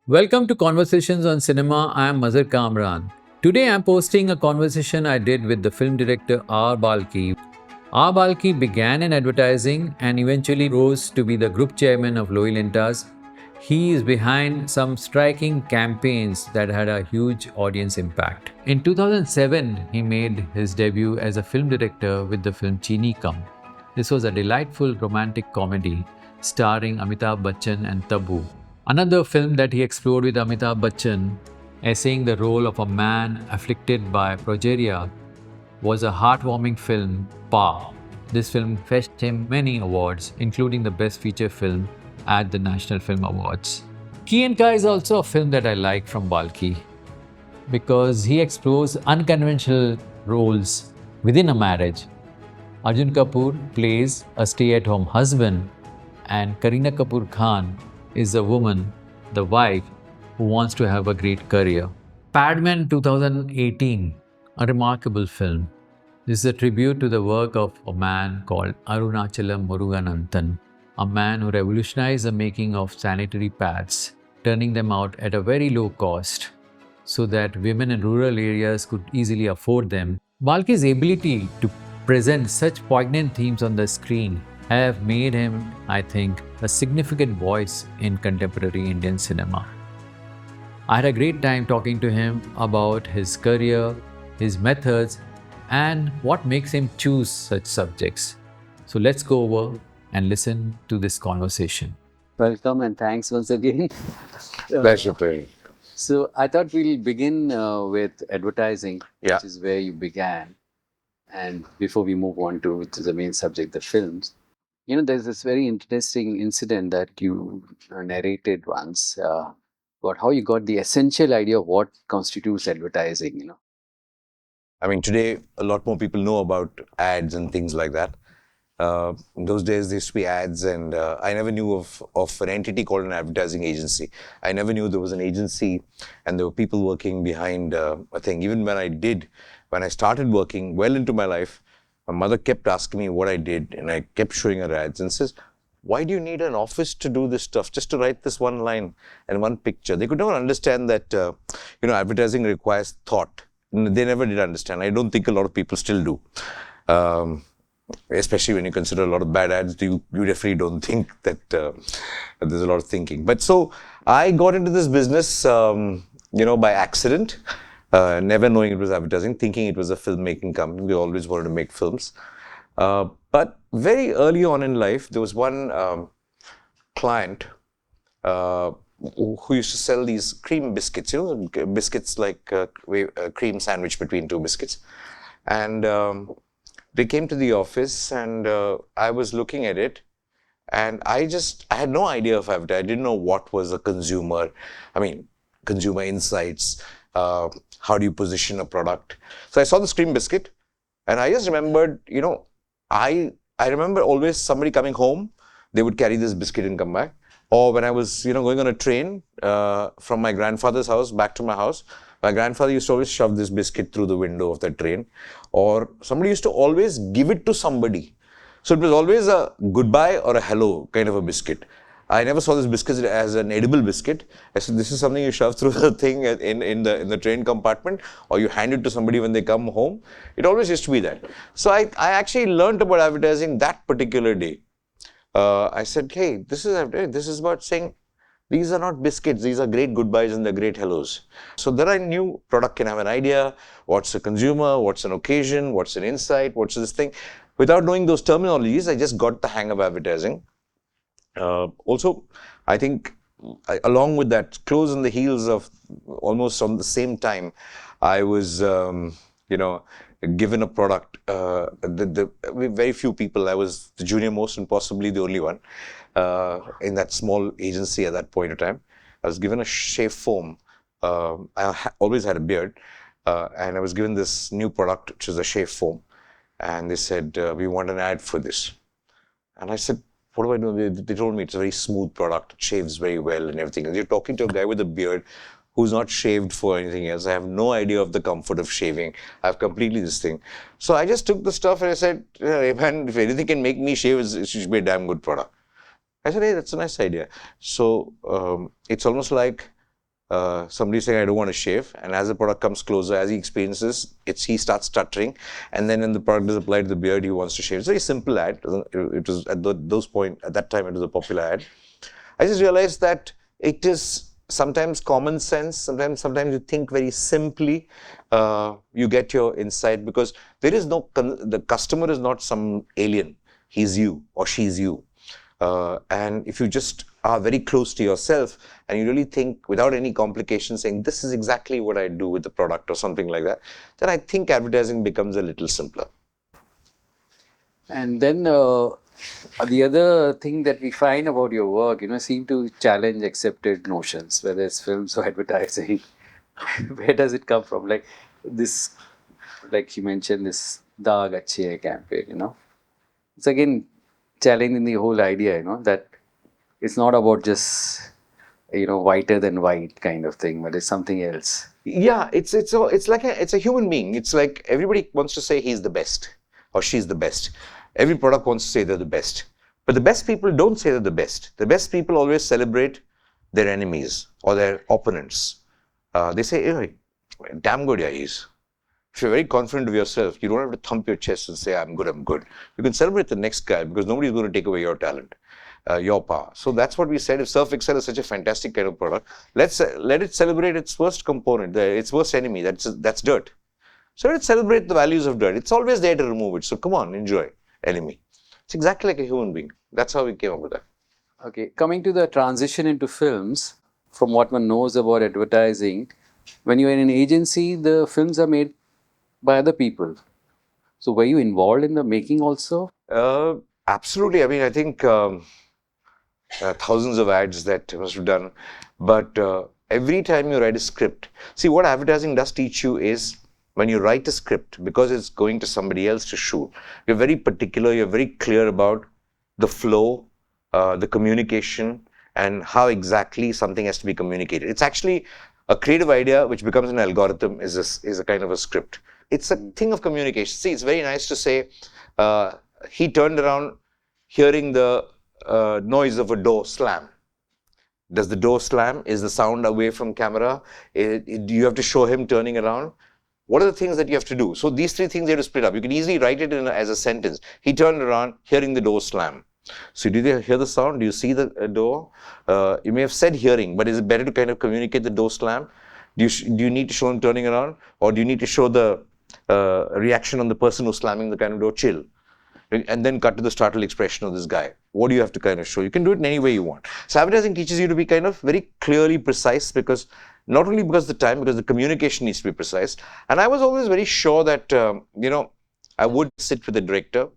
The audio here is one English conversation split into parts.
Welcome to Conversations on Cinema. I am Mazhar Kamran. Today I am posting a conversation I did with the film director R Balki. R Balki began in advertising and eventually rose to be the group chairman of Loyal Intas. He is behind some striking campaigns that had a huge audience impact. In 2007, he made his debut as a film director with the film Cheeni Kum. This was a delightful romantic comedy starring Amitabh Bachchan and Tabu. Another film that he explored with Amitabh Bachchan, essaying the role of a man afflicted by progeria, was a heartwarming film, Pa. This film fetched him many awards, including the Best Feature Film at the National Film Awards. Key and Kai is also a film that I like from Balki because he explores unconventional roles within a marriage. Arjun Kapoor plays a stay-at-home husband and Kareena Kapoor Khan is a woman, the wife, who wants to have a great career. Padman 2018, a remarkable film. This is a tribute to the work of a man called Arunachalam Murugananthan, a man who revolutionized the making of sanitary pads, turning them out at a very low cost so that women in rural areas could easily afford them. Balki's ability to present such poignant themes on the screen have made him, I think, a significant voice in contemporary Indian cinema. I had a great time talking to him about his career, his methods, and what makes him choose such subjects. So let's go over and listen to this conversation. Welcome and thanks once again. Pleasure, Perry. So I thought we'll begin with advertising, Yeah. which is where you began. And before we move on to the main subject, the films, there's this very interesting incident that you narrated once about how you got the essential idea of what constitutes advertising. I mean, today a lot more people know about ads and things like that. In those days, there used to be ads, and I never knew of an entity called an advertising agency. I never knew there was an agency, and there were people working behind a thing. Even when I started working well into my life, my mother kept asking me what I did, and I kept showing her ads and says, "Why do you need an office to do this stuff? Just to write this one line and one picture." They could never understand that advertising requires thought. They never did understand. I don't think a lot of people still do. Especially when you consider a lot of bad ads, you definitely don't think that there's a lot of thinking. But so I got into this business, by accident, never knowing it was advertising, thinking it was a filmmaking company. We always wanted to make films. But very early on in life, there was one client who used to sell these cream biscuits, biscuits like a cream sandwich between two biscuits. And they came to the office and I was looking at it and I had no idea of advertising. I didn't know what was a consumer. I mean, consumer insights, how do you position a product? So I saw this cream biscuit and I just remembered, I remember always somebody coming home, they would carry this biscuit and come back. Or when I was, going on a train from my grandfather's house back to my house, my grandfather used to always shove this biscuit through the window of the train. Or somebody used to always give it to somebody. So it was always a goodbye or a hello kind of a biscuit. I never saw this biscuit as an edible biscuit. I said, this is something you shove through the thing in the train compartment, or you hand it to somebody when they come home. It always used to be that. So I actually learned about advertising that particular day. I said, hey, this is about saying, these are not biscuits, these are great goodbyes and they're great hellos. So then I knew product can have an idea, what's a consumer, what's an occasion, what's an insight, what's this thing. Without knowing those terminologies, I just got the hang of advertising. Also, I think along with that, close on the heels of almost on the same time, I was, given a product. Very few people, I was the junior most and possibly the only one in that small agency at that point of time. I was given a shave foam. I always had a beard and I was given this new product, which is a shave foam. And they said, we want an ad for this. And I said, what do I do? They told me it's a very smooth product, it shaves very well and everything. And you're talking to a guy with a beard who's not shaved for anything else. I have no idea of the comfort of shaving. I have completely this thing. So I just took the stuff and I said, hey man, if anything can make me shave, it should be a damn good product. I said, hey, that's a nice idea. So it's almost like somebody saying, I don't want to shave. And as the product comes closer, as he experiences, he starts stuttering. And then when the product is applied to the beard, he wants to shave. It's a very simple ad. It was at that time, it was a popular ad. I just realized that it is sometimes common sense. Sometimes you think very simply. You get your insight, because there is the customer is not some alien. He's you or she's you. And if you just are very close to yourself and you really think without any complications, saying this is exactly what I do with the product or something like that, then I think advertising becomes a little simpler. And then the other thing that we find about your work, seem to challenge accepted notions, whether it's films or advertising. Where does it come from? Like this, like you mentioned, this Daag Achhe Hai campaign, It's again challenging the whole idea, that it's not about just, whiter than white kind of thing, but it's something else. Yeah, it's a human being. It's like everybody wants to say he's the best or she's the best. Every product wants to say they're the best. But the best people don't say they're the best. The best people always celebrate their enemies or their opponents. They say, hey, damn good, yeah, he's. If you're very confident of yourself, you don't have to thump your chest and say, I'm good, I'm good. You can celebrate the next guy, because nobody's going to take away your talent, your power. So that's what we said. If Surf Excel is such a fantastic kind of product, let it celebrate its worst component, its worst enemy, that's dirt. So let it celebrate the values of dirt. It's always there to remove it. So come on, enjoy enemy. It's exactly like a human being. That's how we came up with that. Okay, coming to the transition into films, from what one knows about advertising, when you're in an agency, the films are made by other people. So were you involved in the making also? Absolutely. I mean, I think thousands of ads that must have done. But every time you write a script, see, what advertising does teach you is, when you write a script, because it's going to somebody else to shoot, you're very particular, you're very clear about the flow, the communication, and how exactly something has to be communicated. It's actually a creative idea which becomes an algorithm, is a kind of a script. It's a thing of communication. See, it's very nice to say, he turned around hearing the noise of a door slam. Does the door slam? Is the sound away from camera? Do you have to show him turning around? What are the things that you have to do? So these three things you have to split up. You can easily write it as a sentence. He turned around hearing the door slam. So do you hear the sound? Do you see the door? You may have said hearing, but is it better to kind of communicate the door slam? Do you need to show him turning around? Or do you need to show the reaction on the person who's slamming the kind of door? Chill. And then cut to the startled expression of this guy. What do you have to kind of show? You can do it in any way you want. So advertising teaches you to be kind of very clearly precise, because not only because of the time, because the communication needs to be precise. And I was always very sure that, I would sit with the director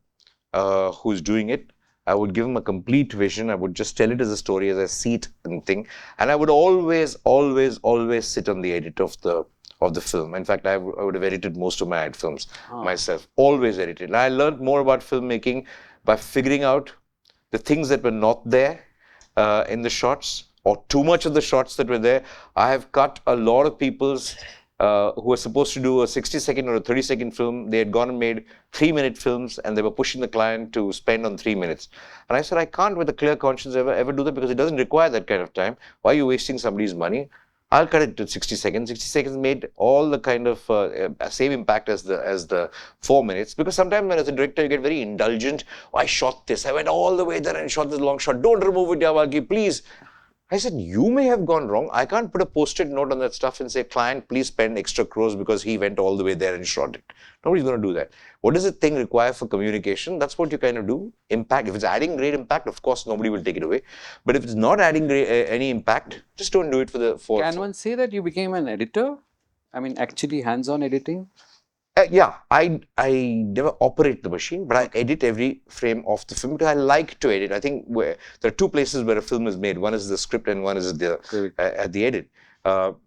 who's doing it. I would give him a complete vision. I would just tell it as a story, as I see it and thing. And I would always, always, always sit on the edit of the film. In fact, I would have edited most of my ad films myself. Always edited. And I learned more about filmmaking by figuring out the things that were not there in the shots, or too much of the shots that were there. I have cut a lot of people's who were supposed to do a 60-second or a 30-second film. They had gone and made 3-minute films, and they were pushing the client to spend on 3 minutes. And I said, I can't with a clear conscience ever do that, because it doesn't require that kind of time. Why are you wasting somebody's money? I'll cut it to 60 seconds. 60 seconds made all the kind of same impact as the 4 minutes. Because sometimes when as a director, you get very indulgent. Oh, I shot this. I went all the way there and shot this long shot. Don't remove it, R Balki, please. I said, you may have gone wrong. I can't put a post-it note on that stuff and say, client, please spend extra crores because he went all the way there and shot it. Nobody's going to do that. What does a thing require for communication? That's what you kind of do. Impact. If it's adding great impact, of course, nobody will take it away. But if it's not adding any impact, just don't do it for Can one say that you became an editor? I mean, actually hands-on editing? Yeah, I never operate the machine, but I edit every frame of the film because I like to edit. I think there are two places where a film is made. One is the script and one is at the edit.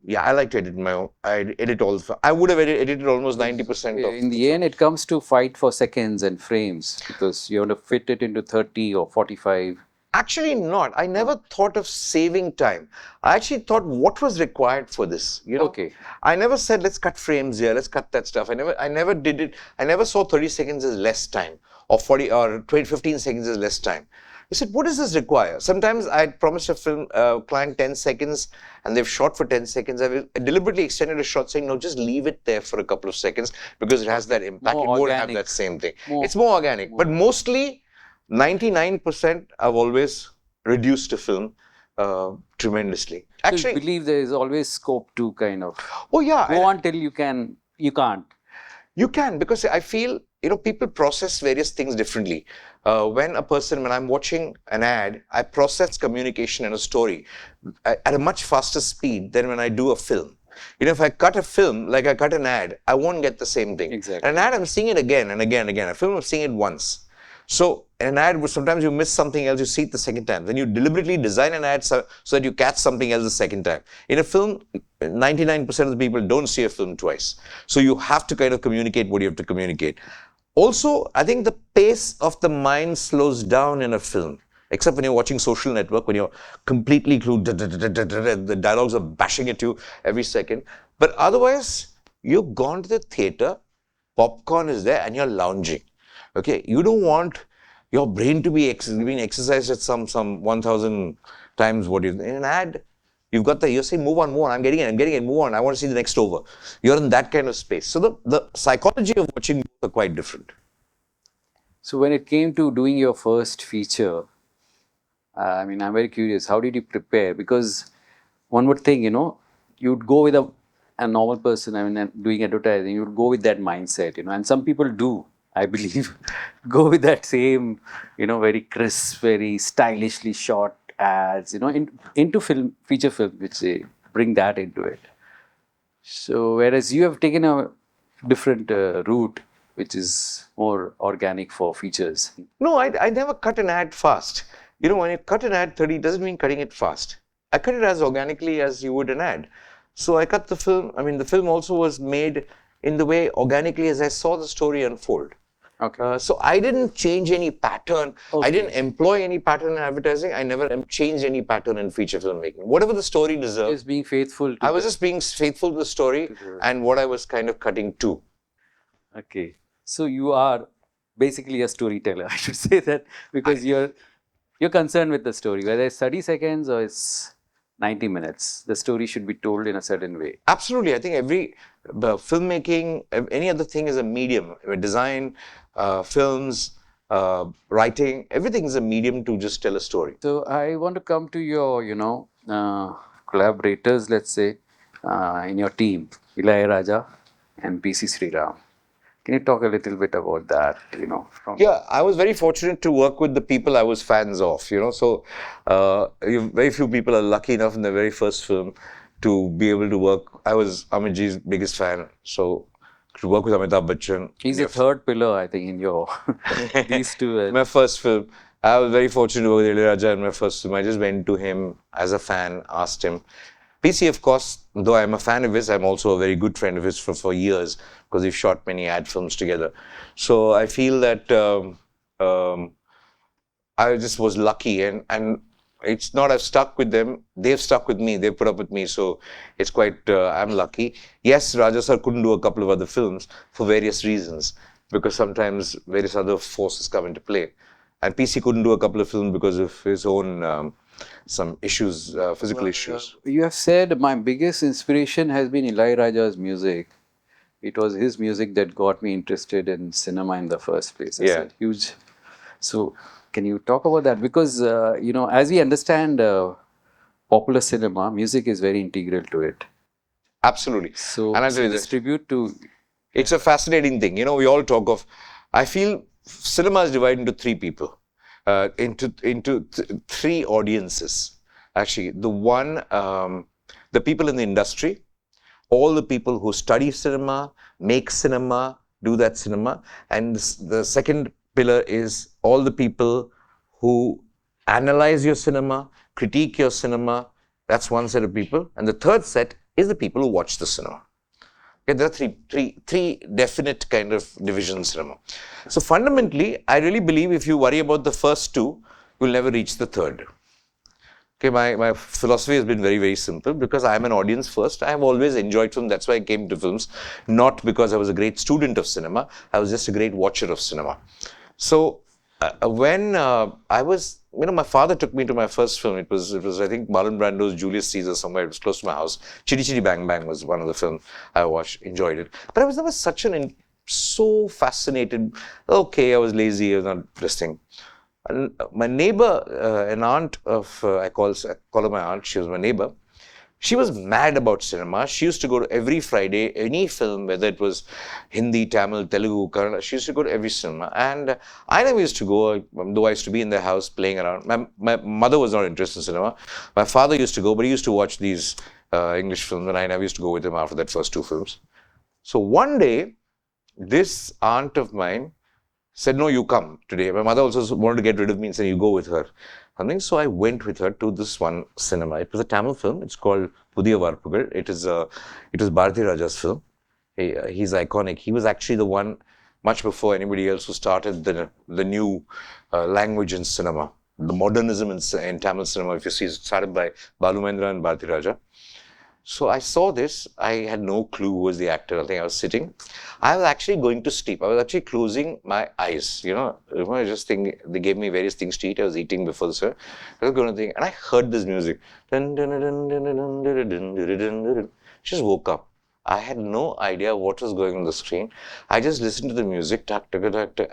Yeah, I like to edit my own. I edit all. I would have edited almost 90% of. In the end, it comes to fight for seconds and frames, because you want to fit it into 30 or 45. Actually not. I never thought of saving time. I actually thought what was required for this. Okay. I never said, let's cut frames here, let's cut that stuff. I never did it. I never saw 30 seconds as less time, or 40 or 15 seconds as less time. I said, what does this require? Sometimes I promised a film client 10 seconds and they've shot for 10 seconds. I deliberately extended a shot saying, no, just leave it there for a couple of seconds because it has that impact. More it won't have organic. that same thing. More- It's more organic. more- But mostly, 99% I've always reduced a film tremendously. I Actually, believe there is always scope to kind of oh yeah. go on till you can't. You can, because I feel, people process various things differently. When I'm watching an ad, I process communication and a story at a much faster speed than when I do a film. If I cut a film, like I cut an ad, I won't get the same thing. Exactly. An ad, I'm seeing it again and again and again. A film, I'm seeing it once. So an ad, sometimes you miss something else, you see it the second time. Then you deliberately design an ad so that you catch something else the second time. In a film, 99% of the people don't see a film twice. So you have to kind of communicate what you have to communicate. Also, I think the pace of the mind slows down in a film. Except when you're watching Social Network, when you're completely glued, the dialogues are bashing at you every second. But otherwise, you've gone to the theater, popcorn is there, and you're lounging. Okay, you don't want your brain to be being exercised at some 1,000 times what in an ad. You're saying, move on, I'm getting it, move on. I want to see the next over. You're in that kind of space. So the psychology of watching are quite different. So when it came to doing your first feature, I'm very curious. How did you prepare? Because one would think, you'd go with a normal person. Doing advertising, you'd go with that mindset, and some people do. I believe, go with that same, very crisp, very stylishly shot ads, into feature film, which they bring that into it. So, whereas you have taken a different route, which is more organic for features. No, I never cut an ad fast. When you cut an ad 30, doesn't mean cutting it fast. I cut it as organically as you would an ad. So I cut the film. The film also was made in the way organically as I saw the story unfold. Okay. So I didn't change any pattern. Okay. I didn't employ any pattern in advertising. I never changed any pattern in feature filmmaking. Whatever the story deserved, Just being faithful to I was just being faithful to the story and what I was kind of cutting to. Okay. So you are basically a storyteller, I should say that, because you're concerned with the story, whether it's 30 seconds or it's 90 minutes. The story should be told in a certain way. Absolutely. I think every filmmaking, any other thing is a medium. Design, films, writing, everything is a medium to just tell a story. So I want to come to your, collaborators, let's say, in your team, Ilaiyaraja and PC Sreeram. Can you talk a little bit about that, Yeah, I was very fortunate to work with the people I was fans of, So very few people are lucky enough in their very first film to be able to work. I was Amit's biggest fan, so to work with Amitabh Bachchan. He's the third pillar, I think, in your these two. My first film, I was very fortunate to work with Ilaiyaraja in my first film. I just went to him as a fan, asked him. PC, of course, though I'm a fan of his, I'm also a very good friend of his for years because we've shot many ad films together. So I feel that I just was lucky and it's not I've stuck with them, they've stuck with me, they've put up with me. So it's quite, I'm lucky. Yes, Raja sir couldn't do a couple of other films for various reasons because sometimes various other forces come into play. And PC couldn't do a couple of films because of his own some issues, physical issues. You have said my biggest inspiration has been Ilaiyaraja's music. It was his music that got me interested in cinema in the first place. It's a huge. So, can you talk about that? Because as we understand popular cinema, music is very integral to it. Absolutely. So, and I'll tell you this. tribute to. It's a fascinating thing. We all talk of. I feel cinema is divided into three people. Into three audiences. Actually, the people in the industry, all the people who study cinema, make cinema, do that cinema, and the second pillar is all the people who analyze your cinema, critique your cinema. That's one set of people, and the third set is the people who watch the cinema. Okay, there are three definite kind of divisions in cinema. So fundamentally, I really believe if you worry about the first two, you'll never reach the third. Okay, my philosophy has been very, very simple because I'm an audience first. I have always enjoyed film. That's why I came to films, not because I was a great student of cinema. I was just a great watcher of cinema. So When I was, my father took me to my first film. It was I think Marlon Brando's Julius Caesar somewhere. It was close to my house. Chitty Chitty Bang Bang was one of the films I watched, enjoyed it. But I was never so fascinated. Okay, I was lazy. I was not listening. And my neighbor, an aunt of, I call her my aunt. She was my neighbor. She was mad about cinema. She used to go to every Friday, any film, whether it was Hindi, Tamil, Telugu, Kannada. She used to go to every cinema. And I never used to go, though I used to be in the house playing around. My mother was not interested in cinema. My father used to go, but he used to watch these English films, and I never used to go with him after that first two films. So one day, this aunt of mine said, no, you come today. My mother also wanted to get rid of me and said, you go with her. So I went with her to this one cinema. It was a Tamil film. It's called Pudhiya Varpugal. It was Ilaiyaraja's film. He's iconic. He was actually the one, much before anybody else, who started the new language in cinema. The modernism in Tamil cinema, if you see, it started by Balu Mahendra and Bharati. So I saw this. I had no clue who was the actor. I think I was sitting. I was actually going to sleep. I was actually closing my eyes. I just think they gave me various things to eat. I was eating before this. I was going to think, and I heard this music. Just woke up. I had no idea what was going on the screen. I just listened to the music.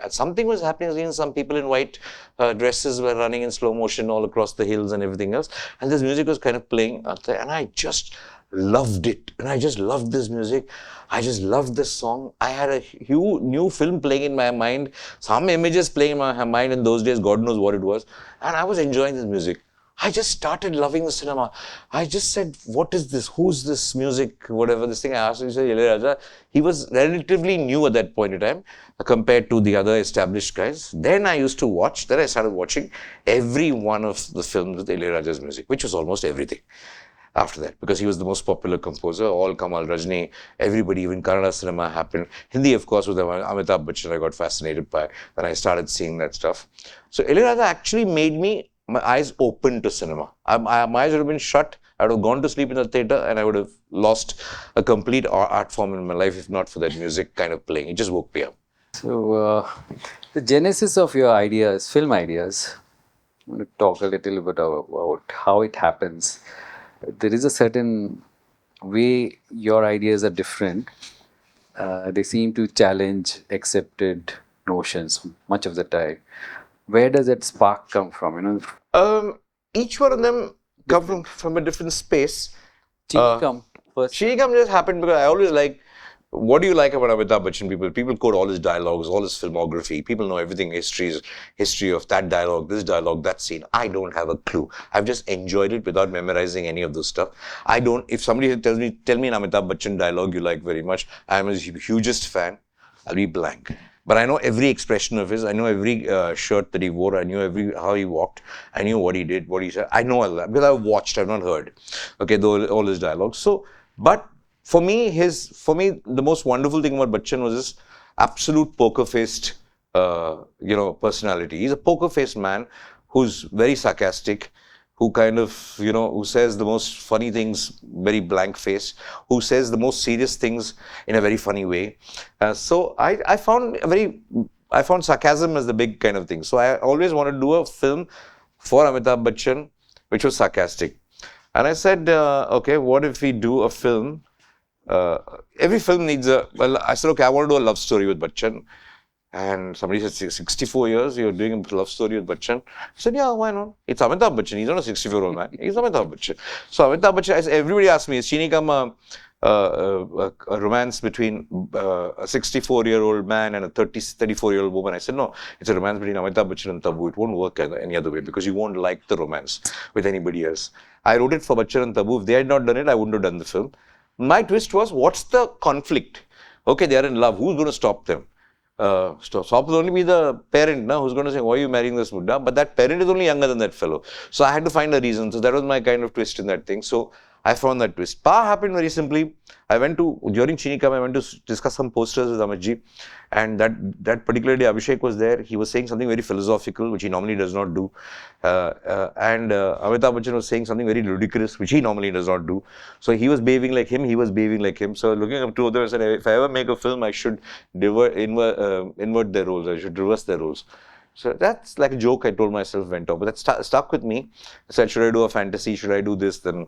Something was happening. Some people in white dresses were running in slow motion all across the hills and everything else. And this music was kind of playing out there. And I just loved it. And I just loved this music. I just loved this song. I had a huge new film playing in my mind. Some images playing in my mind in those days. God knows what it was. And I was enjoying this music. I just started loving the cinema. I just said, what is this? Who's this music? Whatever this thing. I asked him, he said, Ilaiyaraja. He was relatively new at that point in time compared to the other established guys. Then I used to watch, then I started watching every one of the films with Ilaiyaraja's music, which was almost everything after that, because he was the most popular composer. All Kamal, Rajni, everybody, even Kannada cinema happened. Hindi, of course, with Amitabh Bachchan, I got fascinated by. Then I started seeing that stuff. So Ilaiyaraja actually made my eyes open to cinema. My eyes would have been shut. I would have gone to sleep in the theater and I would have lost a complete art form in my life if not for that music kind of playing. It just woke me up. So, the genesis of your ideas, film ideas, I want to talk a little bit about how it happens. There is a certain way your ideas are different. They seem to challenge accepted notions much of the time. Where does that spark come from? Each one of them come from a different space. Cheeni Kum first. Cheeni Kum just happened because I always like, what do you like about Amitabh Bachchan? People quote all his dialogues, all his filmography. People know everything, history of that dialogue, this dialogue, that scene. I don't have a clue. I've just enjoyed it without memorizing any of those stuff. If somebody tells me, tell me an Amitabh Bachchan dialogue you like very much, I'm his hugest fan, I'll be blank. But I know every expression of his. I know every shirt that he wore. I knew how he walked. I knew what he did, what he said. I know all that because I've watched. I've not heard. Okay, all his dialogues. So, but for me, the most wonderful thing about Bachchan was his absolute poker-faced, personality. He's a poker-faced man who's very sarcastic, who kind of, who says the most funny things, very blank face, who says the most serious things in a very funny way. So I found sarcasm as the big kind of thing. So I always wanted to do a film for Amitabh Bachchan, which was sarcastic. And I said, okay, what if we do a film? Every film needs I said, okay, I want to do a love story with Bachchan. And somebody said, 64 years, you're doing a love story with Bachchan? I said, yeah, why not? It's Amitabh Bachchan. He's not a 64-year-old man. He's Amitabh Bachchan. So Amitabh Bachchan, everybody asked me, is Cheeni Kum a romance between a 64-year-old man and a 34-year-old woman? I said, no, it's a romance between Amitabh Bachchan and Tabu. It won't work any other way because you won't like the romance with anybody else. I wrote it for Bachchan and Tabu. If they had not done it, I wouldn't have done the film. My twist was, what's the conflict? Okay, they are in love. Who's going to stop them? Stop will only be the parent who's going to say, why are you marrying this Buddha? But that parent is only younger than that fellow. So I had to find a reason. So that was my kind of twist in that thing. So I found that twist. Pa happened very simply. During Cheeni Kum, I went to discuss some posters with Amitji. And that particular day, Abhishek was there. He was saying something very philosophical, which he normally does not do. And Amitabh Bachchan was saying something very ludicrous, which he normally does not do. So he was behaving like him, he was behaving like him. So looking up to others, I said, if I ever make a film, I should invert their roles. I should reverse their roles. So that's like a joke I told myself went off, but that stuck with me. I said, should I do a fantasy? Should I do this? Then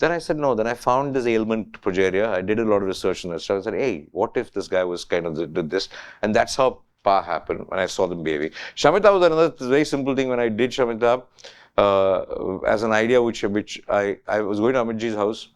I said no. Then I found this ailment progeria. I did a lot of research on this. So I said, hey, what if this guy was kind of did this? And that's how Pa happened when I saw them baby. Shamitabh was another very simple thing when I did Shamitabh as an idea which I was going to Amitji's house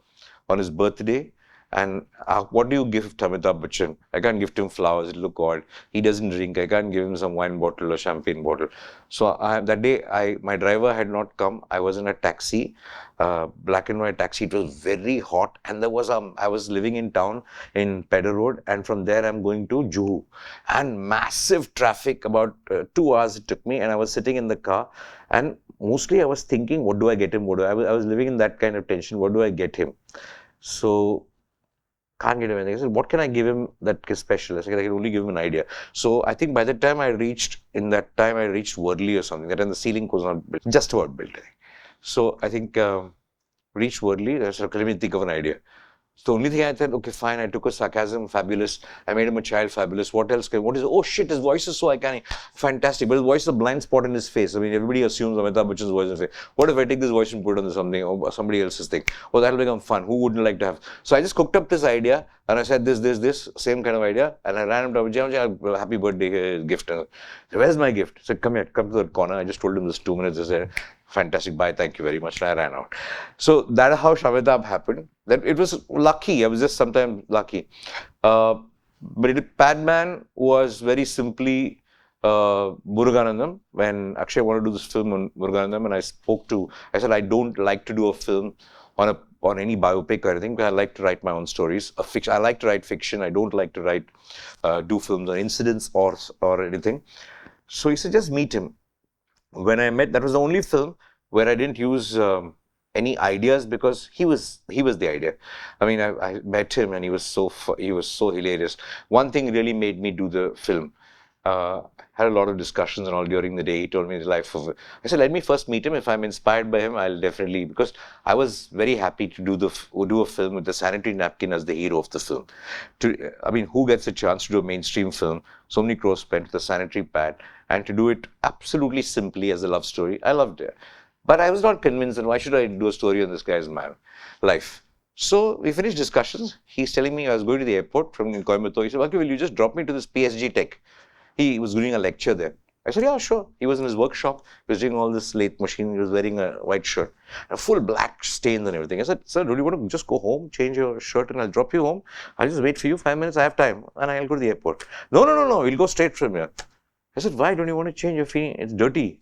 on his birthday. And what do you give Amitabh Bachchan? I can't gift him flowers, it'll look odd. He doesn't drink, I can't give him some wine bottle or champagne bottle. So that day, my driver had not come. I was in a taxi, black and white taxi. It was very hot, and I was living in town in Pedder Road, and from there I'm going to Juhu. And massive traffic, about 2 hours it took me, and I was sitting in the car, and mostly I was thinking, what do I get him? I was living in that kind of tension, what do I get him? So can't get him anything. I said, what can I give him that is special? I said, I can only give him an idea. So I think by the time I reached Worli or something. That time the ceiling was not built, just about built. So I think reached Worli. I said, let me think of an idea. So the only thing I said, okay, fine. I took a sarcasm, fabulous. I made him a child, fabulous. What else? Oh shit, his voice is so iconic, fantastic. But his voice is a blind spot in his face. I mean, everybody assumes Amitabh Bachchan's voice and say, what if I take this voice and put it on something or somebody else's thing? Oh, that'll become fun. Who wouldn't like to have? So I just cooked up this idea and I said this, same kind of idea. And I ran him to Abhishek, happy birthday gift. And I said, where's my gift? He said, come here, come to the corner. I just told him this 2 minutes. I said, fantastic, bye, thank you very much. And I ran out. So that's how Shamitabh happened. That it was lucky. I was just sometimes lucky. But Padman was very simply Muruganandam. When Akshay wanted to do this film on Muruganandam, and I said, I don't like to do a film on any biopic or anything, but I like to write my own stories. I like to write fiction. I don't like to do films on incidents or anything. So he said, just meet him. When I met, that was the only film where I didn't use any ideas because he was the idea. I mean, I met him and he was so hilarious. One thing really made me do the film. Had a lot of discussions and all during the day. He told me his life of. I said, let me first meet him. If I'm inspired by him, I'll definitely, because I was very happy to do a film with the sanitary napkin as the hero of the film. I mean, who gets a chance to do a mainstream film? So many crores spent with a sanitary pad, and to do it absolutely simply as a love story. I loved it. But I was not convinced, and why should I do a story on this guy's life? So we finished discussions. He's telling me I was going to the airport from Coimbatore. He said, Balki, will you just drop me to this PSG Tech? He was doing a lecture there. I said, yeah, sure. He was in his workshop. He was doing all this lathe machine. He was wearing a white shirt, a full black stains and everything. I said, sir, do you want to just go home, change your shirt, and I'll drop you home? I'll just wait for you 5 minutes. I have time, and I'll go to the airport. No. We'll go straight from here. I said, why don't you want to change your feeling? It's dirty.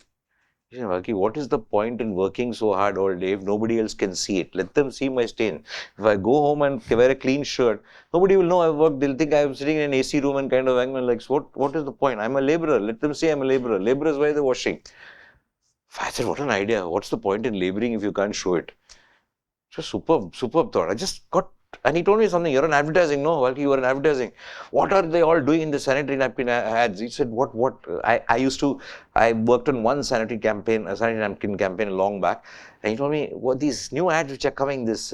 He said, Balki, what is the point in working so hard all day if nobody else can see it? Let them see my stain. If I go home and wear a clean shirt, nobody will know I've worked. They'll think I'm sitting in an AC room and kind of hanging like, what is the point? I'm a laborer. Let them say I'm a laborer. Laborers, why they're washing? I said, what an idea. What's the point in laboring if you can't show it? It's a superb thought. I just got. And he told me something, you're in advertising. No, Balki, you are in advertising. What are they all doing in the sanitary napkin ads? He said, what? I worked on one sanitary napkin campaign long back. And he told me, what these new ads which are coming, this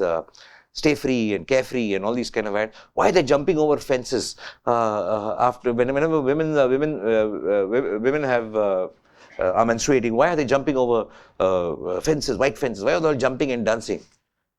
stay free and carefree and all these kind of ads, why are they jumping over fences whenever women are menstruating? Why are they jumping over fences, white fences? Why are they all jumping and dancing?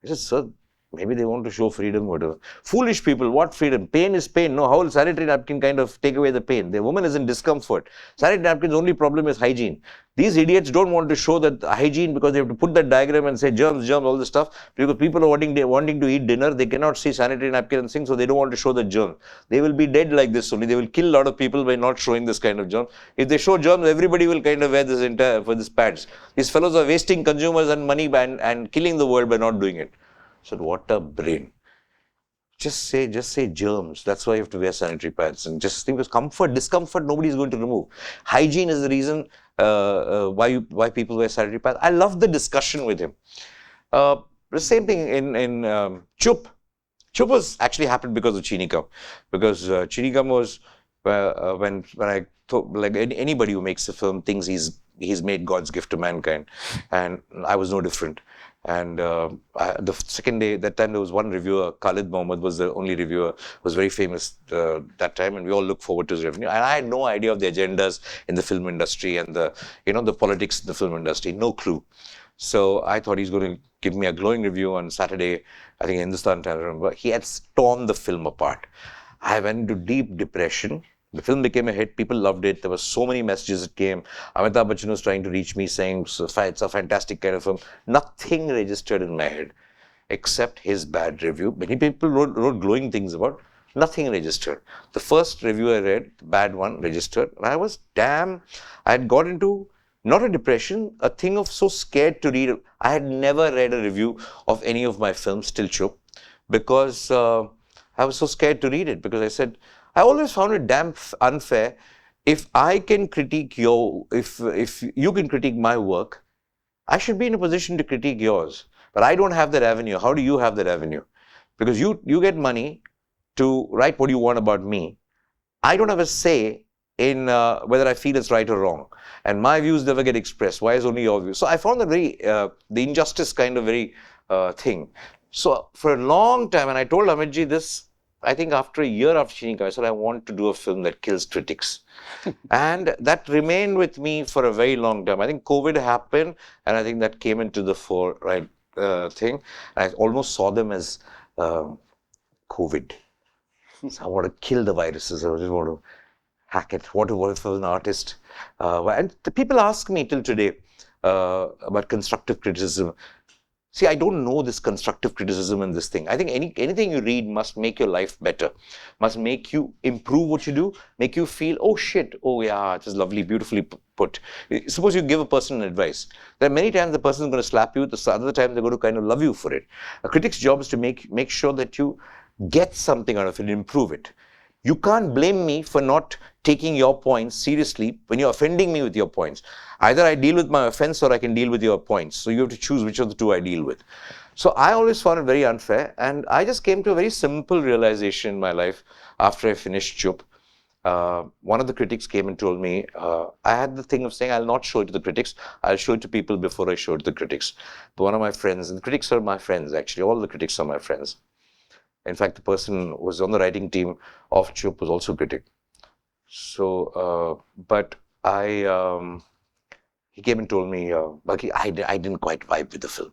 I said, sir, maybe they want to show freedom, whatever. Foolish people, what freedom? Pain is pain. No, how will sanitary napkin kind of take away the pain? The woman is in discomfort. Sanitary napkin's only problem is hygiene. These idiots don't want to show that hygiene because they have to put that diagram and say germs, all this stuff. Because people are wanting to eat dinner, they cannot see sanitary napkin and things, so they don't want to show the germ. They will be dead like this only. They will kill a lot of people by not showing this kind of germ. If they show germs, everybody will kind of wear this for these pads. These fellows are wasting consumers and money and killing the world by not doing it. I said, what a brain. Just say germs. That's why you have to wear sanitary pads. And just think of discomfort, nobody is going to remove. Hygiene is the reason why people wear sanitary pads. I love the discussion with him. The same thing in Chup. Chup was actually happened because of Cheeni Kum. Because Cheeni Kum was when I thought, like anybody who makes a film thinks he's made God's gift to mankind. And I was no different. And the second day, that time there was one reviewer, Khalid Mohammed was the only reviewer, was very famous that time, and we all looked forward to his revenue. And I had no idea of the agendas in the film industry and the politics in the film industry, no clue. So I thought he's going to give me a glowing review on Saturday, I think Hindustan Times, I remember. He had torn the film apart. I went into deep depression. The film became a hit. People loved it. There were so many messages that came. Amitabh Bachchan was trying to reach me saying, it's a fantastic kind of film. Nothing registered in my head except his bad review. Many people wrote glowing things about. Nothing registered. The first review I read, the bad one, registered. And I was I had got into not a depression, a thing of so scared to read. I had never read a review of any of my films till Chup because I was so scared to read it, because I said, I always found it damn unfair. If I can critique if you can critique my work, I should be in a position to critique yours. But I don't have that avenue. How do you have that avenue? Because you get money to write what you want about me. I don't have a say in whether I feel it's right or wrong. And my views never get expressed. Why is only your view? So I found that the injustice kind of very thing. So for a long time, and I told Amitji this, I think after a year after Cheeni Kum, I said, I want to do a film that kills critics. And that remained with me for a very long time. I think COVID happened, and I think that came into the fore, right, thing. And I almost saw them as COVID. So I want to kill the viruses. I just want to hack it. What if I was an artist? And the people ask me till today about constructive criticism. See, I don't know this constructive criticism and this thing. I think anything you read must make your life better, must make you improve what you do, make you feel, oh shit, oh yeah, it is lovely, beautifully put. Suppose you give a person advice. There are many times the person is going to slap you, the other time they're going to kind of love you for it. A critic's job is to make sure that you get something out of it and improve it. You can't blame me for not taking your points seriously when you're offending me with your points. Either I deal with my offense or I can deal with your points. So you have to choose which of the two I deal with. So I always found it very unfair. And I just came to a very simple realization in my life after I finished Chup. One of the critics came and told me, I had the thing of saying, I'll not show it to the critics. I'll show it to people before I show it to the critics. But one of my friends, and the critics are my friends actually, all the critics are my friends. In fact, the person who was on the writing team of Chup was also a critic. So, but he came and told me, Balki, I didn't quite vibe with the film.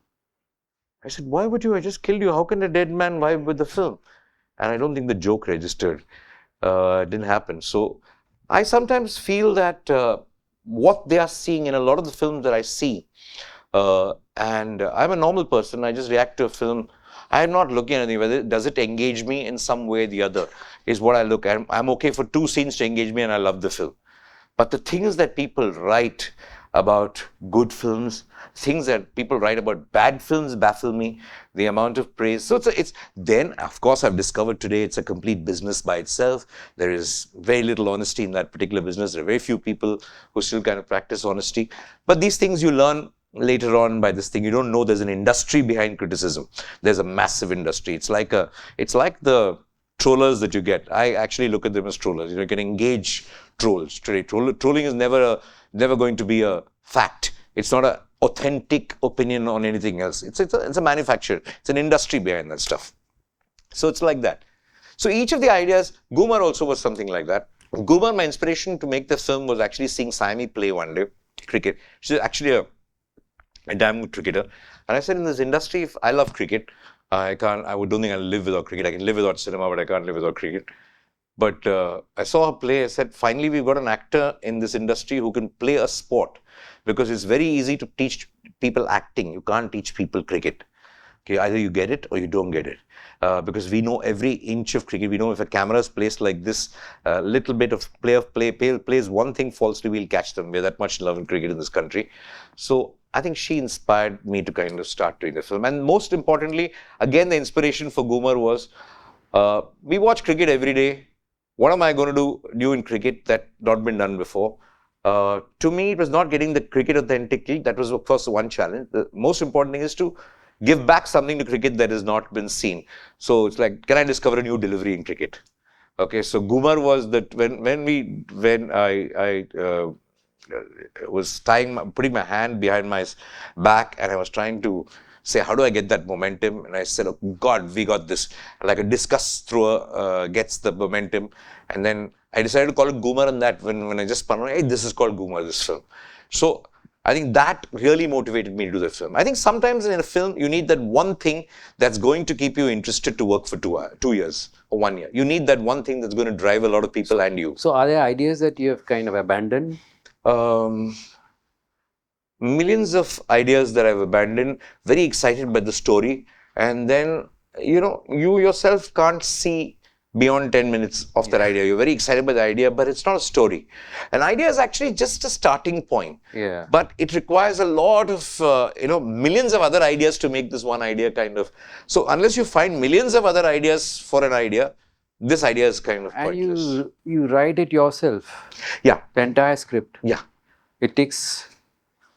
I said, why would you? I just killed you. How can a dead man vibe with the film? And I don't think the joke registered. It didn't happen. So I sometimes feel that what they are seeing in a lot of the films that I see, and I'm a normal person, I just react to a film. I'm not looking at anything, whether does it engage me in some way or the other is what I look at. I'm okay for 2 scenes to engage me and I love the film. But the things that people write about good films, things that people write about bad films baffle me, the amount of praise. So it's then, of course, I've discovered today it's a complete business by itself. There is very little honesty in that particular business. There are very few people who still kind of practice honesty. But these things you learn later on by this thing. You don't know there's an industry behind criticism. There's a massive industry. It's like the trollers that you get. I actually look at them as trollers. You can engage trolls today. Trolling is never going to be a fact. It's not an authentic opinion on anything else. It's a manufacturer. It's an industry behind that stuff. So it's like that. So each of the ideas, Ghoomer also was something like that. Ghoomer, my inspiration to make the film was actually seeing Saimi play one day, cricket. She's actually a damn good cricketer. And I said, in this industry, if I love cricket, I don't think I'll live without cricket. I can live without cinema, but I can't live without cricket. But I saw her play. I said, finally, we've got an actor in this industry who can play a sport, because it's very easy to teach people acting. You can't teach people cricket. Okay, either you get it or you don't get it. Because we know every inch of cricket. We know if a camera is placed like this, a little bit of play plays one thing falsely, we'll catch them. We're that much in love with cricket in this country. So I think she inspired me to kind of start doing the film. And most importantly, again, the inspiration for Ghoomer was, we watch cricket every day. What am I going to do new in cricket that not been done before? To me, it was not getting the cricket authentically. That was, of course, one challenge. The most important thing is to give back something to cricket that has not been seen. So it's like, can I discover a new delivery in cricket? Okay, so Ghoomer was that when I was putting my hand behind my back and I was trying to say, how do I get that momentum? And I said, oh God, we got this. Like a discus thrower gets the momentum. And then I decided to call it Ghoomer on that when I just spun around, hey, this is called Ghoomer, this film. So I think that really motivated me to do the film. I think sometimes in a film, you need that one thing that's going to keep you interested to work for 2 years or 1 year. You need that one thing that's going to drive a lot of people and you. So are there ideas that you have kind of abandoned? Millions of ideas that I've abandoned, very excited by the story. And then, you yourself can't see beyond 10 minutes of that idea. You're very excited by the idea, but it's not a story. An idea is actually just a starting point. Yeah. But it requires a lot of, millions of other ideas to make this one idea kind of. So unless you find millions of other ideas for an idea, this idea is kind of pointless. And you write it yourself? Yeah. The entire script? Yeah. It takes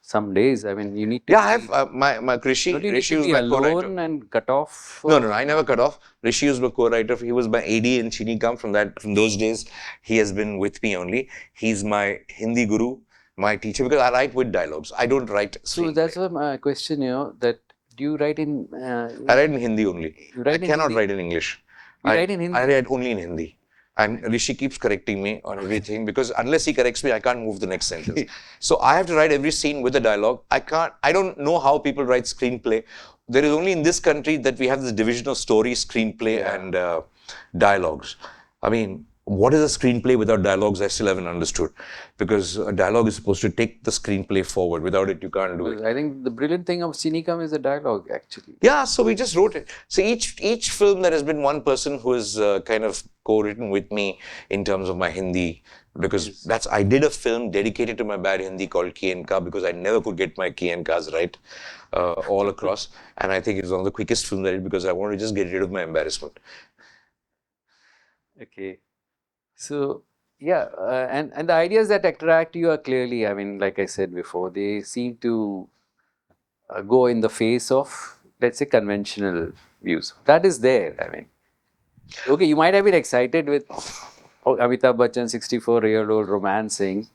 some days. I mean, you need to... Yeah, I have my Rishi. Don't you need Rishi to was be my alone co-writer. and cut off? No, I never cut off. Rishi was my co-writer. He was my AD in Cheeni Kum. From those days, he has been with me only. He's my Hindi guru, my teacher, because I write with dialogues. I don't write So that's why my question, that do you write in... I write in Hindi only. I cannot write in English. You write in Hindi? I write only in Hindi. And Rishi keeps correcting me on everything because unless he corrects me, I can't move the next sentence. So I have to write every scene with a dialogue. I don't know how people write screenplay. There is only in this country that we have this division of story, screenplay and dialogues. I mean, what is a screenplay without dialogues? I still haven't understood. Because a dialogue is supposed to take the screenplay forward. Without it, you can't do it. I think the brilliant thing of Cheeni Kum is the dialogue, actually. Yeah, so we just wrote it. So each film, there has been one person who has kind of co-written with me in terms of my Hindi. Because I did a film dedicated to my bad Hindi called Ki and Ka, because I never could get my Ki and Kas right all across. And I think it's one of the quickest films I did because I wanted to just get rid of my embarrassment. Okay. So, yeah, and the ideas that attract you are clearly, I mean, like I said before, they seem to go in the face of, let's say, conventional views. That is there, I mean. Okay, you might have been excited with Amitabh Bachchan, 64-year-old romancing,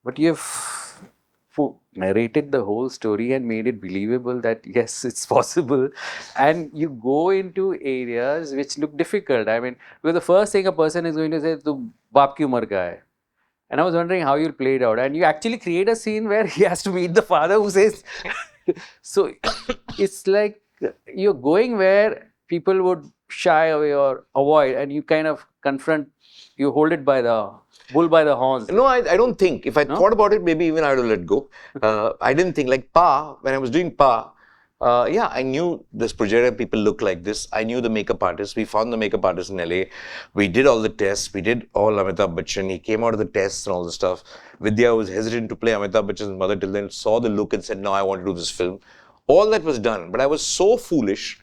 but you have narrated the whole story and made it believable that yes, it's possible. And you go into areas which look difficult. I mean, because the first thing a person is going to say, "Tu baap ki umar ka hai?" And I was wondering how you'll play it out. And you actually create a scene where he has to meet the father who says, so it's like you're going where people would shy away or avoid, and you kind of confront, you hold it by the bull by the horns. No, I don't think. If I thought about it, maybe even I would have let go. I didn't think. Like Pa, when I was doing Pa, I knew this projector people look like this. I knew the makeup artist. We found the makeup artist in LA. We did all the tests. We did all Amitabh Bachchan. He came out of the tests and all the stuff. Vidya was hesitant to play Amitabh Bachchan's mother till then, saw the look and said, no, I want to do this film. All that was done. But I was so foolish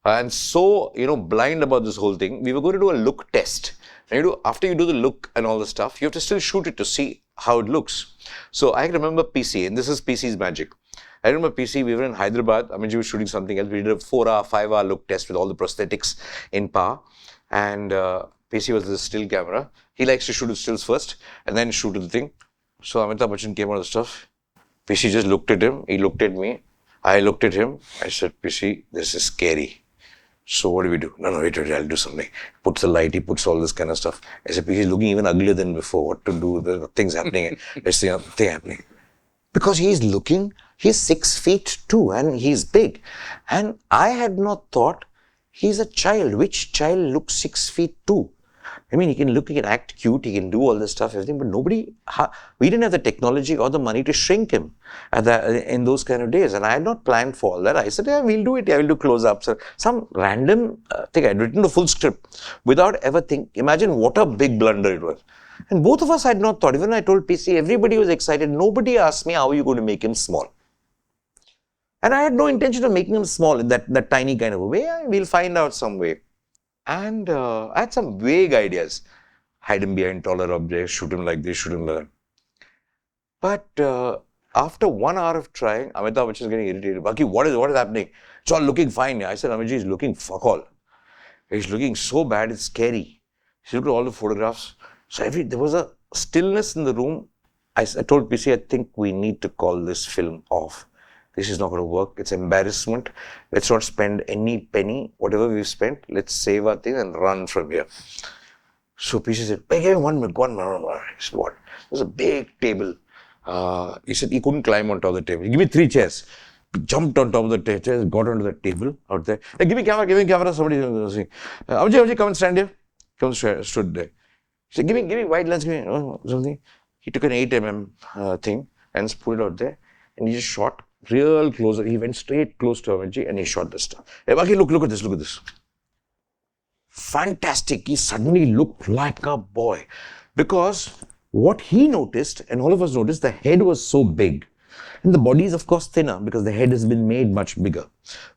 and so, blind about this whole thing. We were going to do a look test. And after you do the look and all the stuff, you have to still shoot it to see how it looks. So I remember PC, and this is PC's magic. I remember PC, we were in Hyderabad. Aminji was shooting something else. We did a 4-hour, 5-hour look test with all the prosthetics in PA. And PC was the still camera. He likes to shoot with stills first and then shoot the thing. So Amitabh Bachchan came out of the stuff. PC just looked at him. He looked at me. I looked at him. I said, PC, this is scary. So what do we do? No, wait, I'll do something. Puts the light, he puts all this kind of stuff. I said, he's looking even uglier than before. What to do? The things happening. Let's see thing happening. Because he's 6 feet 2 and he's big. And I had not thought he's a child. Which child looks 6 feet 2? I mean, he can act cute, he can do all this stuff, everything, but we didn't have the technology or the money to shrink him in those kind of days. And I had not planned for all that. I said, yeah, we'll do it. Yeah, we'll do close-ups. Some random thing. I'd written the full script without ever thinking. Imagine what a big blunder it was. And both of us had not thought. Even I told PC, everybody was excited. Nobody asked me, how are you going to make him small? And I had no intention of making him small in that tiny kind of a way. Yeah, we'll find out some way. And I had some vague ideas. Hide him behind taller objects, shoot him like this, shoot him like that. But after 1 hour of trying, Amitabh Bachchan is getting irritated. Balki, what is happening? It's all looking fine. I said, Amitaji, he's looking fuck all. He's looking so bad, it's scary. He looked at all the photographs. So there was a stillness in the room. I told PC, I think we need to call this film off. This is not going to work. It's embarrassment. Let's not spend any penny. Whatever we've spent, let's save our thing and run from here. So PC said, hey, give me 1 minute, 1 minute. I said, what? There's a big table. He said he couldn't climb on top of the table. Give me 3 chairs. He jumped on top of the chairs, got onto the table out there. Hey, give me camera. Somebody was saying, Abhishek, come and stand here. Stood there. He said, give me wide lens, give me something. He took an 8mm thing and put it out there. And he just shot real closer. He went straight close to Amitji and he shot the star. Hey, Balki, look at this. Fantastic. He suddenly looked like a boy. Because what he noticed, and all of us noticed, the head was so big. And the body is, of course, thinner because the head has been made much bigger.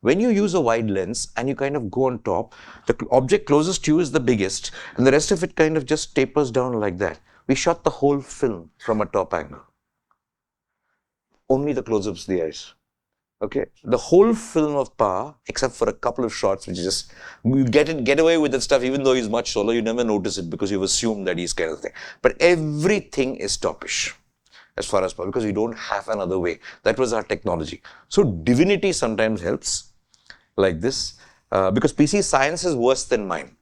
When you use a wide lens and you kind of go on top, the object closest to you is the biggest. And the rest of it kind of just tapers down like that. We shot the whole film from a top angle. Only the close-ups, the eyes. Okay, the whole film of Power, except for a couple of shots, which is just, you get away with that stuff, even though he's much taller, you never notice it because you've assumed that he's kind of thing. But everything is topish, as far as Power, because we don't have another way. That was our technology. So divinity sometimes helps, like this, because PC's science is worse than mine.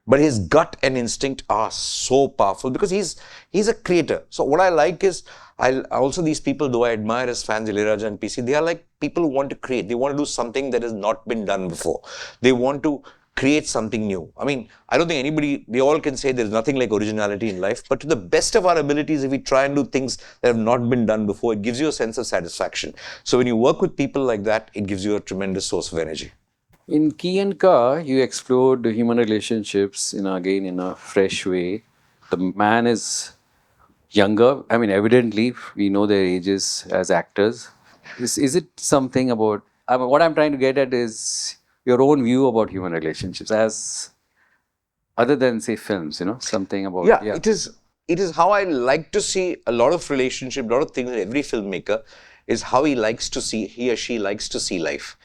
But his gut and instinct are so powerful because he's a creator. So what I like is, also these people, though I admire as fans, Ilaiyaraja and PC, they are like people who want to create. They want to do something that has not been done before. They want to create something new. I mean, I don't think anybody, they all can say there's nothing like originality in life, but to the best of our abilities, if we try and do things that have not been done before, it gives you a sense of satisfaction. So when you work with people like that, it gives you a tremendous source of energy. In Key and Ka, you explored human relationships in a fresh way. The man is younger. I mean, evidently, we know their ages as actors. Is it something about, what I'm trying to get at is your own view about human relationships as, other than say films, something about. Yeah, it is how I like to see a lot of relationship, a lot of things in every filmmaker is how he or she likes to see life.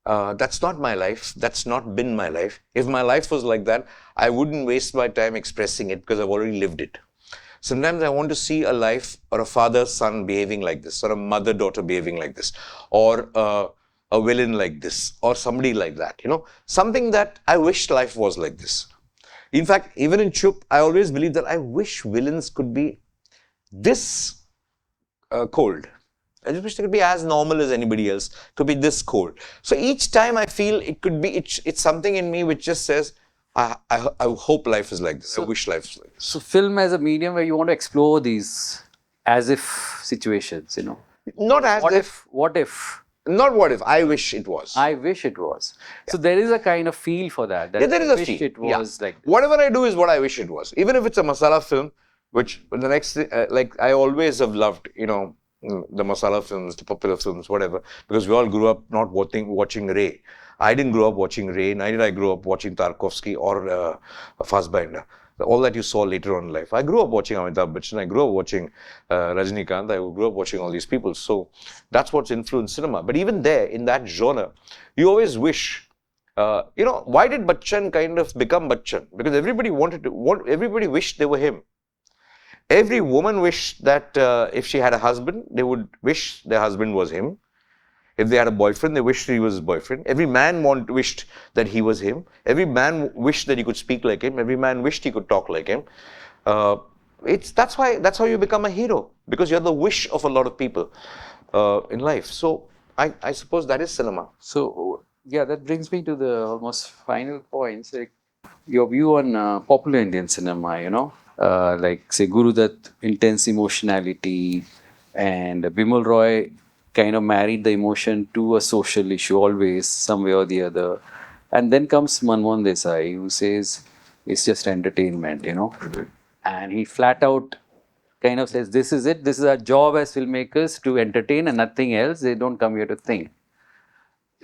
That's not my life. That's not been my life. If my life was like that, I wouldn't waste my time expressing it because I've already lived it. Sometimes I want to see a life or a father-son behaving like this, or a mother-daughter behaving like this, or a villain like this, or somebody like that, something that I wish life was like this. In fact, even in Chup, I always believe that I wish villains could be this cold. I just wish they could be as normal as anybody else, could be this cold. So each time I feel it could be, it's something in me which just says, I hope life is like this. I wish life is like this. So film as a medium where you want to explore these as if situations, Not as if. What if? Not what if. I wish it was. I wish it was. Yeah. So there is a kind of feel for that. Yeah, there is a feel. It was like this. Whatever I do is what I wish it was. Even if it's a masala film, which the next, like I always have loved, the masala films, the popular films, whatever, because we all grew up not watching Ray. I didn't grow up watching Ray, neither did I grow up watching Tarkovsky or Fassbinder. All that you saw later on in life. I grew up watching Amitabh Bachchan, I grew up watching Rajinikanth, I grew up watching all these people. So that's what's influenced cinema. But even there, in that genre, you always wish, why did Bachchan kind of become Bachchan? Because everybody everybody wished they were him. Every woman wished that if she had a husband, they would wish their husband was him. If they had a boyfriend, they wished he was his boyfriend. Every man wished that he was him. Every man wished that he could speak like him. Every man wished he could talk like him. That's how you become a hero, because you're the wish of a lot of people in life. So I suppose that is cinema. So yeah, that brings me to the almost final points. Like your view on popular Indian cinema, like say Guru Dutt, intense emotionality, and Bimal Roy kind of married the emotion to a social issue always, some way or the other. And then comes Manmohan Desai, who says it's just entertainment, And he flat out kind of says, this is it, this is our job as filmmakers to entertain and nothing else. They don't come here to think.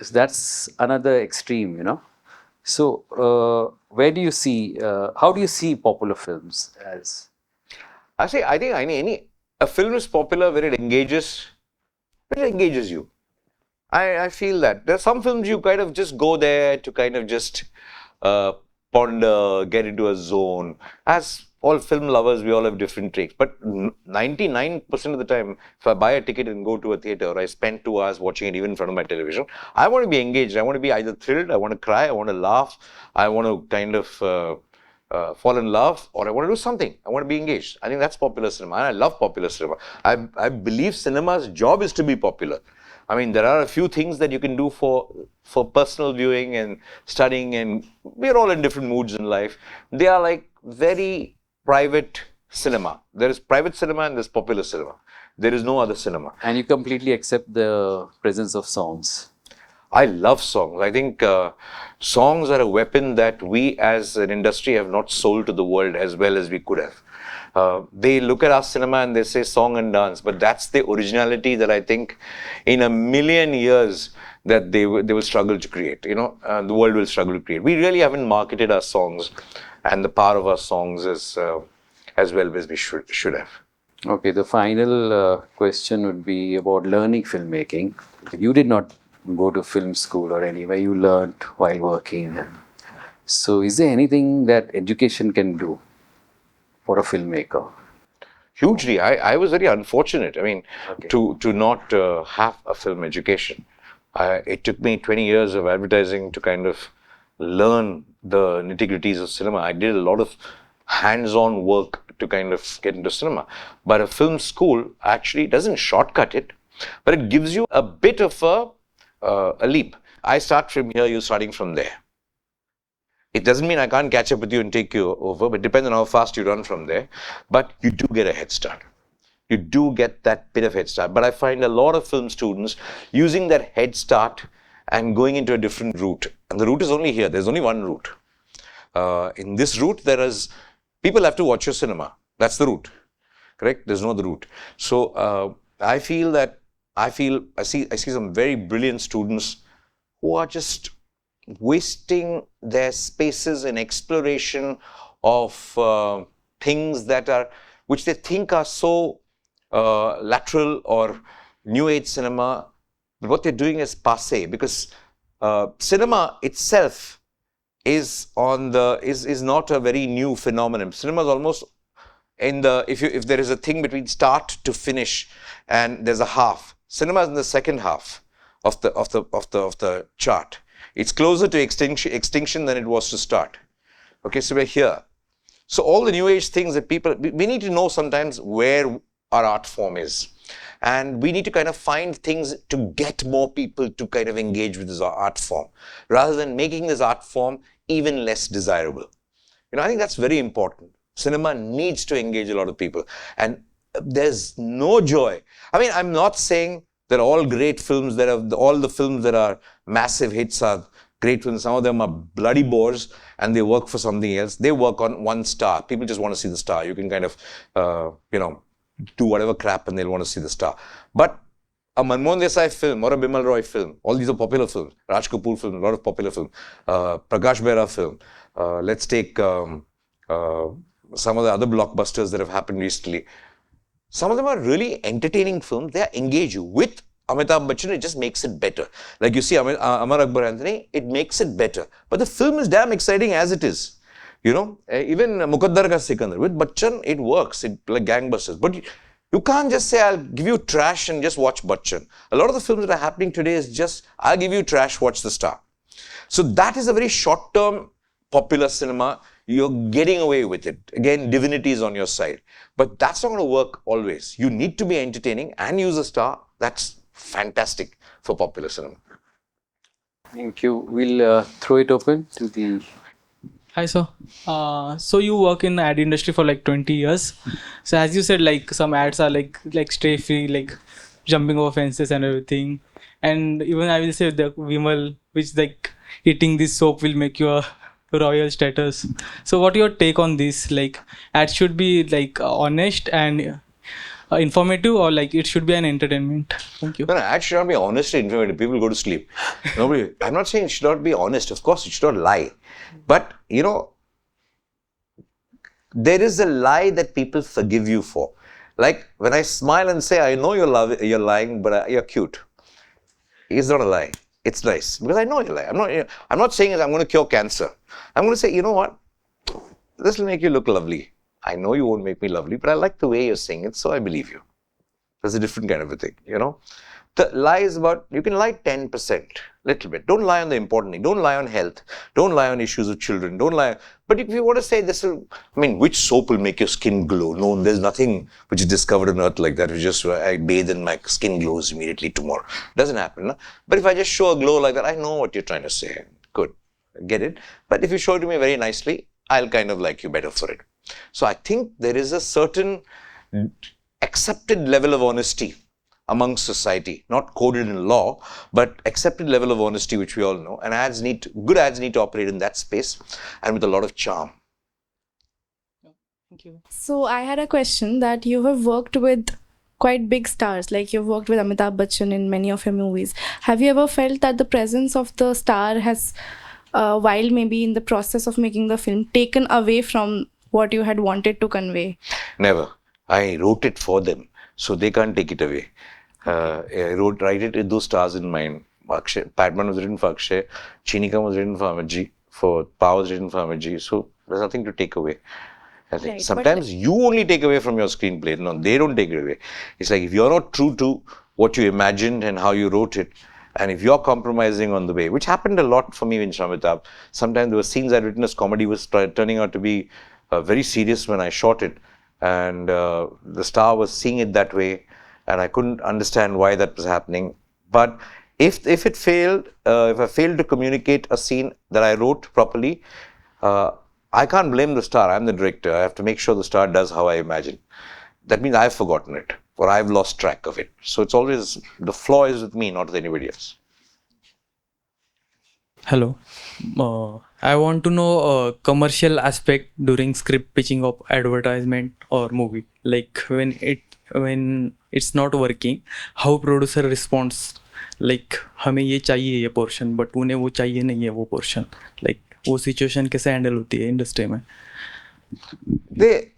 So that's another extreme, So where do you see, how do you see popular films as? I think a film is popular when it engages you. I feel that. There are some films you kind of just go there to kind of just ponder, get into a zone. As all film lovers, we all have different takes. But 99% of the time, if I buy a ticket and go to a theatre, or I spend 2 hours watching it even in front of my television, I want to be engaged. I want to be either thrilled, I want to cry, I want to laugh, I want to kind of fall in love, or I want to do something. I want to be engaged. I think that's popular cinema, and I love popular cinema. I believe cinema's job is to be popular. I mean, there are a few things that you can do for personal viewing and studying, and we're all in different moods in life. They are like very private cinema. There is private cinema and there's popular cinema. There is no other cinema. And you completely accept the presence of songs. I love songs. I think songs are a weapon that we as an industry have not sold to the world as well as we could have. They look at our cinema and they say song and dance, but that's the originality that I think in a million years that they will struggle to create. You know, the world will struggle to create. We really haven't marketed our songs and the power of our songs as well as we should have. Okay, the final question would be about learning filmmaking. You did not go to film school or anywhere, you learned while working. So is there anything that education can do for a filmmaker? Hugely. I was very unfortunate. I mean, Okay. to not have a film education. It took me 20 years of advertising to kind of learn the nitty-gritties of cinema. I did a lot of hands-on work to kind of get into cinema. But a film school actually doesn't shortcut it, but it gives you a bit of a leap. I start from here, you're starting from there. It doesn't mean I can't catch up with you and take you over, but it depends on how fast you run from there. But you do get a head start. You do get that bit of head start. But I find a lot of film students using that head start and going into a different route. And the route is only here. There's only one route. In this route, people have to watch your cinema. That's the route. Correct? There's no other route. So I see some very brilliant students who are just wasting their spaces in exploration of things which they think are so lateral or new age cinema, but what they're doing is passé, because cinema itself is not a very new phenomenon. Cinema is almost if there is a thing between start to finish and there's a half, cinema is in the second half of the chart. It's closer to extinction than it was to start. Okay, so we're here. So all the new age things that we need to know sometimes where our art form is. And we need to kind of find things to get more people to kind of engage with this art form, rather than making this art form even less desirable. You know, I think that's very important. Cinema needs to engage a lot of people. And there's no joy. I mean, I'm not saying that all great films all the films that are massive hits are great films. Some of them are bloody bores and they work for something else. They work on one star. People just want to see the star. You can kind of, do whatever crap and they'll want to see the star. But a Manmohan Desai film or a Bimal Roy film, all these are popular films. Raj Kapoor film, a lot of popular films. Prakash Behra film. Let's take some of the other blockbusters that have happened recently. Some of them are really entertaining films. They are engage you. With Amitabh Bachchan, it just makes it better. Like you see Amar Akbar Anthony, it makes it better. But the film is damn exciting as it is. You know, even Muqaddar Ka Sikandar, with Bachchan, it works. Like gangbusters. But you can't just say, I'll give you trash and just watch Bachchan. A lot of the films that are happening today is just, I'll give you trash, watch the star. So that is a very short-term popular cinema. You're getting away with it. Again, divinity is on your side. But that's not going to work always. You need to be entertaining and use a star. That's fantastic for popular cinema. Thank you. We'll throw it open to the... Hi, sir. So you work in the ad industry for like 20 years. So as you said, like some ads are like stray free, like jumping over fences and everything. And even I will say the Vimal, which like eating this soap will make you a royal status. So what your take on this? Like ads should be like honest and informative, or like it should be an entertainment? Thank you. No, ads should not be honest and informative. People go to sleep. I'm not saying it should not be honest. Of course, it should not lie. But, you know, there is a lie that people forgive you for. Like when I smile and say, I know you're lying, but you're cute. It's not a lie. It's nice because I know you lie. I'm not saying I'm going to cure cancer. I'm going to say, you know what? This will make you look lovely. I know you won't make me lovely, but I like the way you're saying it, so I believe you. That's a different kind of a thing, you know. The lie is about, you can lie 10%, little bit. Don't lie on the important thing. Don't lie on health. Don't lie on issues of children. Don't lie. But if you want to say this will, I mean, which soap will make your skin glow? No, there's nothing which is discovered on earth like that. It's just, I bathe and my skin glows immediately tomorrow. Doesn't happen. No? But if I just show a glow like that, I know what you're trying to say. Good. Get it? But if you show it to me very nicely, I'll kind of like you better for it. So I think there is a certain accepted level of honesty amongst society, not coded in law, but accepted level of honesty, which we all know. And good ads need to operate in that space and with a lot of charm. Thank you. So I had a question that you have worked with quite big stars, like you've worked with Amitabh Bachchan in many of your movies. Have you ever felt that the presence of the star has, while maybe in the process of making the film, taken away from what you had wanted to convey? Never. I wrote it for them, so they can't take it away. I write it with those stars in mind. Padman was written for Akshay, Cheeni Kum was written for Amitji, for Power was written for Amitji, so there's nothing to take away. I think Right, sometimes you only take away from your screenplay. No, they don't take it away. It's like if you're not true to what you imagined and how you wrote it, and if you're compromising on the way, which happened a lot for me in Shamitabh, sometimes there were scenes I'd written as comedy was turning out to be very serious when I shot it, and the star was seeing it that way, and I couldn't understand why that was happening. But if it failed, if I failed to communicate a scene that I wrote properly, I can't blame the star. I'm the director. I have to make sure the star does how I imagine. That means I've forgotten it or I've lost track of it. So it's always, the flaw is with me, not with anybody else. Hello. I want to know commercial aspect during script pitching of advertisement or movie. Like when it's not working, how producer responds. Like हमें ये चाहिए ये portion, but उन्हें वो चाहिए नहीं है वो portion. Like वो situation कैसे handle होती है industry में?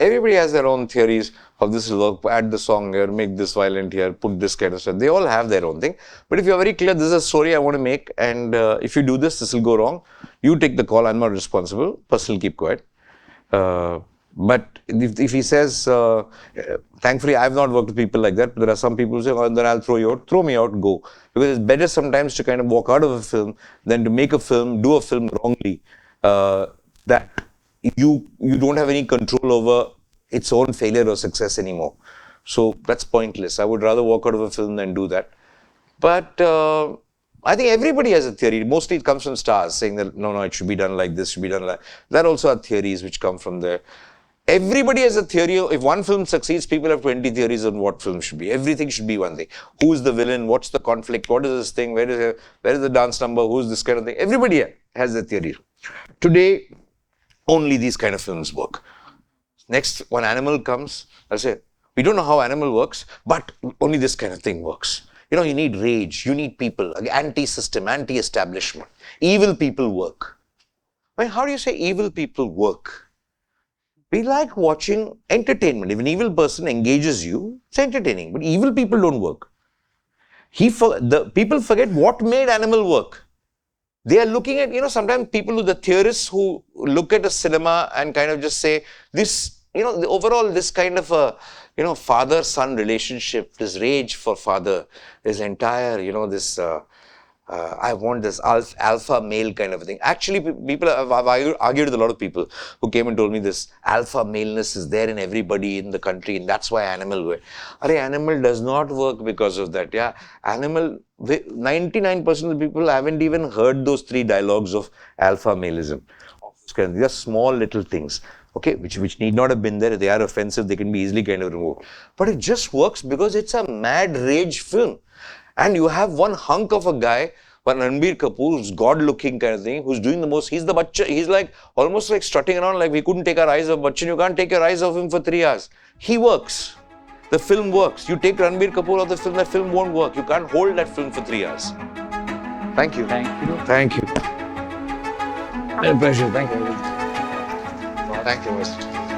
Everybody has their own theories of this will work, add the song here, make this violent here, put this kind of stuff. They all have their own thing. But if you're very clear, this is a story I want to make, and if you do this will go wrong. You take the call, I'm not responsible. Person will keep quiet. But if he says, thankfully I've not worked with people like that, but there are some people who say, oh, then I'll throw you out, throw me out, go. Because it's better sometimes to kind of walk out of a film than to make a film, do a film wrongly, that you don't have any control over its own failure or success anymore. So that's pointless. I would rather walk out of a film than do that. But I think everybody has a theory. Mostly it comes from stars saying that, no, it should be done like this, should be done like that. Also are theories which come from there. Everybody has a theory. If one film succeeds, people have 20 theories on what film should be. Everything should be one thing. Who's the villain? What's the conflict? What is this thing? Where is the dance number? Who's this kind of thing? Everybody has a theory. Today, only these kind of films work. Next, when Animal comes, I'll say, we don't know how Animal works, but only this kind of thing works. You know, you need rage, you need people, anti-system, anti-establishment. Evil people work. I mean, how do you say evil people work? We like watching entertainment. If an evil person engages you, it's entertaining. But evil people don't work. The people forget what made Animal work. They are looking at, sometimes people, the theorists who look at a cinema and kind of just say, this, overall, this kind of a, father-son relationship, this rage for father, this entire, this, I want this alpha male kind of a thing. Actually, I've argued with a lot of people who came and told me this alpha maleness is there in everybody in the country, and that's why Animal works. Animal does not work because of that. Yeah, Animal, 99% of the people haven't even heard those 3 dialogues of alpha maleism. These are small little things, okay, which need not have been there. They are offensive. They can be easily kind of removed. But it just works because it's a mad rage film. And you have one hunk of a guy, one Ranbir Kapoor, who's God-looking kind of thing, who's doing the most. He's the Bachchan. He's like almost like strutting around like we couldn't take our eyes off Bachchan. You can't take your eyes off him for 3 hours. He works. The film works. You take Ranbir Kapoor off the film, that film won't work. You can't hold that film for 3 hours. Thank you. Thank you. Thank you. My pleasure. Thank you. Thank you, Mr.